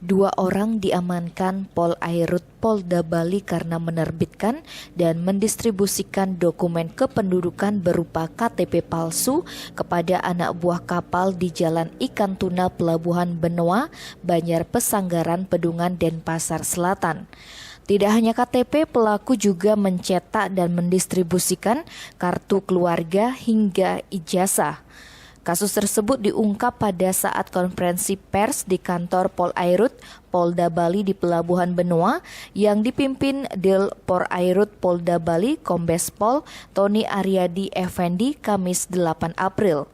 Dua orang diamankan Polairut Polda Bali karena menerbitkan dan mendistribusikan dokumen kependudukan berupa KTP palsu kepada anak buah kapal di Jalan Ikan Tuna Pelabuhan Benoa, Banjar Pesanggaran, Pedungan, Denpasar Selatan. Tidak hanya KTP, pelaku juga mencetak dan mendistribusikan kartu keluarga hingga ijazah. Kasus tersebut diungkap pada saat konferensi pers di kantor Polairut Polda Bali di Pelabuhan Benoa yang dipimpin Dil Polairut Polda Bali Kombes Pol Tony Aryadi Effendi Kamis 8 April.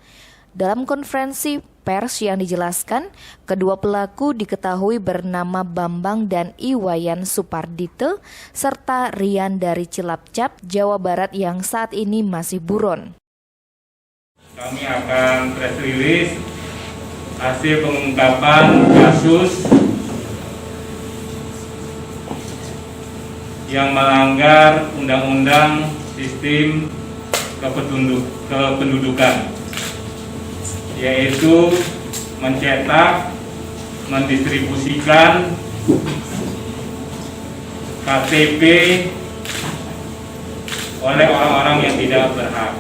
Dalam konferensi pers yang dijelaskan, kedua pelaku diketahui bernama Bambang dan Iwayan Supardito serta Rian dari Cilacap, Jawa Barat yang saat ini masih buron. Kami akan press release hasil pengungkapan kasus yang melanggar Undang-Undang Sistem Kependudukan, yaitu mencetak, mendistribusikan KTP oleh orang-orang yang tidak berhak.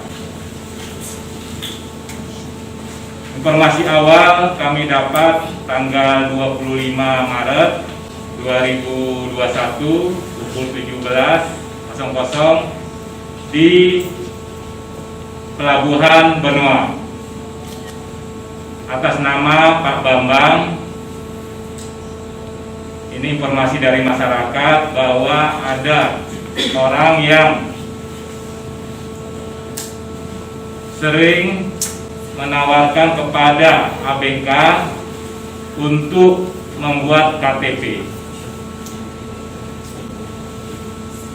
Informasi awal kami dapat tanggal 25 Maret 2021 pukul 17.00 di Pelabuhan Benoa atas nama Pak Bambang. Ini informasi dari masyarakat bahwa ada orang yang sering menawarkan kepada ABK untuk membuat KTP.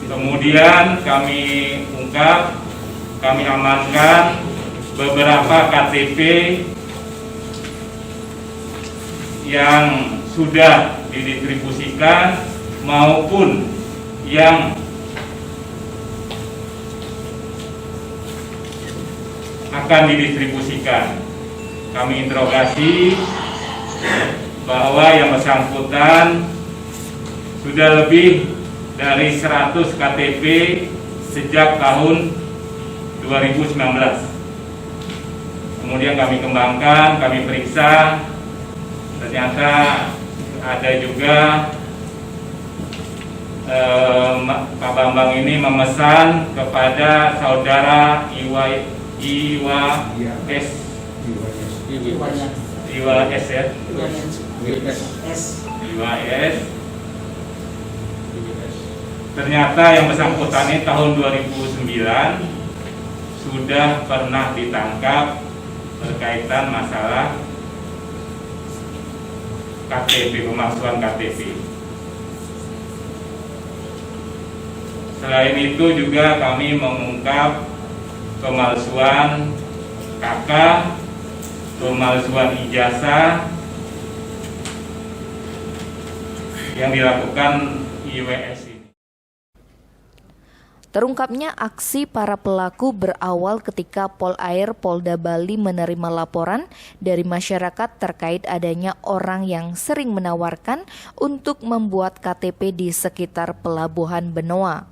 Kemudian kami ungkap, kami amankan beberapa KTP yang sudah didistribusikan maupun yang akan didistribusikan. Kami interogasi bahwa yang bersangkutan sudah lebih dari 100 KTP sejak tahun 2019. Kemudian kami kembangkan, kami periksa, ternyata ada juga Pak Bambang ini memesan kepada saudara IWS ternyata yang bersangkutan ini tahun 2009 sudah pernah ditangkap berkaitan masalah KTP, pemalsuan KTP. Selain itu juga kami mengungkap pemalsuan KK, pemalsuan ijazah yang dilakukan IWS ini. Terungkapnya aksi para pelaku berawal ketika Polair Polda Bali menerima laporan dari masyarakat terkait adanya orang yang sering menawarkan untuk membuat KTP di sekitar Pelabuhan Benoa.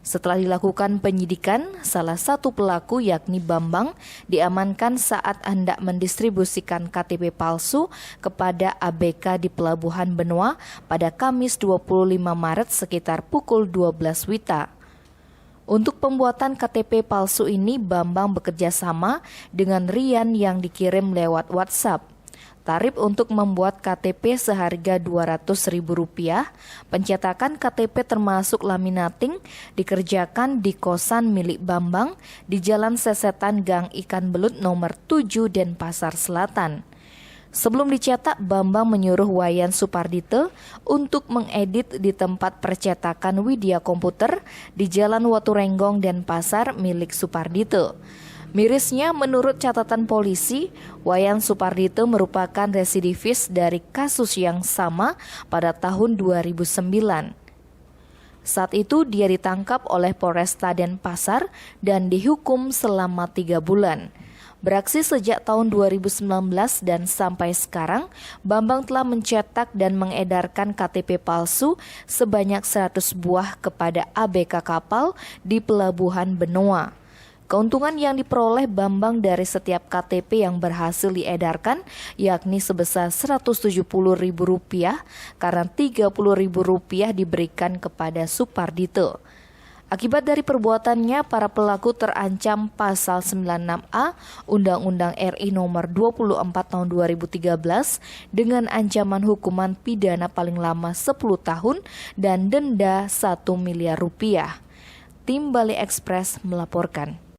Setelah dilakukan penyidikan, salah satu pelaku yakni Bambang diamankan saat hendak mendistribusikan KTP palsu kepada ABK di Pelabuhan Benoa pada Kamis 25 Maret sekitar pukul 12 WITA. Untuk pembuatan KTP palsu ini, Bambang bekerja sama dengan Rian yang dikirim lewat WhatsApp. Tarif untuk membuat KTP seharga Rp200.000. Pencetakan KTP termasuk laminating dikerjakan di kosan milik Bambang di Jalan Sesetan Gang Ikan Belut nomor 7 Denpasar Selatan. Sebelum dicetak, Bambang menyuruh Wayan Supardito untuk mengedit di tempat percetakan Widya Komputer di Jalan Waturenggong Denpasar milik Supardito. Mirisnya, menurut catatan polisi, Wayan Supardito merupakan residivis dari kasus yang sama pada tahun 2009. Saat itu dia ditangkap oleh Polresta Denpasar dan dihukum selama 3 bulan. Beraksi sejak tahun 2019 dan sampai sekarang, Bambang telah mencetak dan mengedarkan KTP palsu sebanyak 100 buah kepada ABK kapal di Pelabuhan Benoa. Keuntungan yang diperoleh Bambang dari setiap KTP yang berhasil diedarkan yakni sebesar Rp170.000 karena Rp30.000 diberikan kepada Supardito. Akibat dari perbuatannya, para pelaku terancam pasal 96A Undang-Undang RI nomor 24 tahun 2013 dengan ancaman hukuman pidana paling lama 10 tahun dan denda Rp1 miliar. Tim Bali Express melaporkan.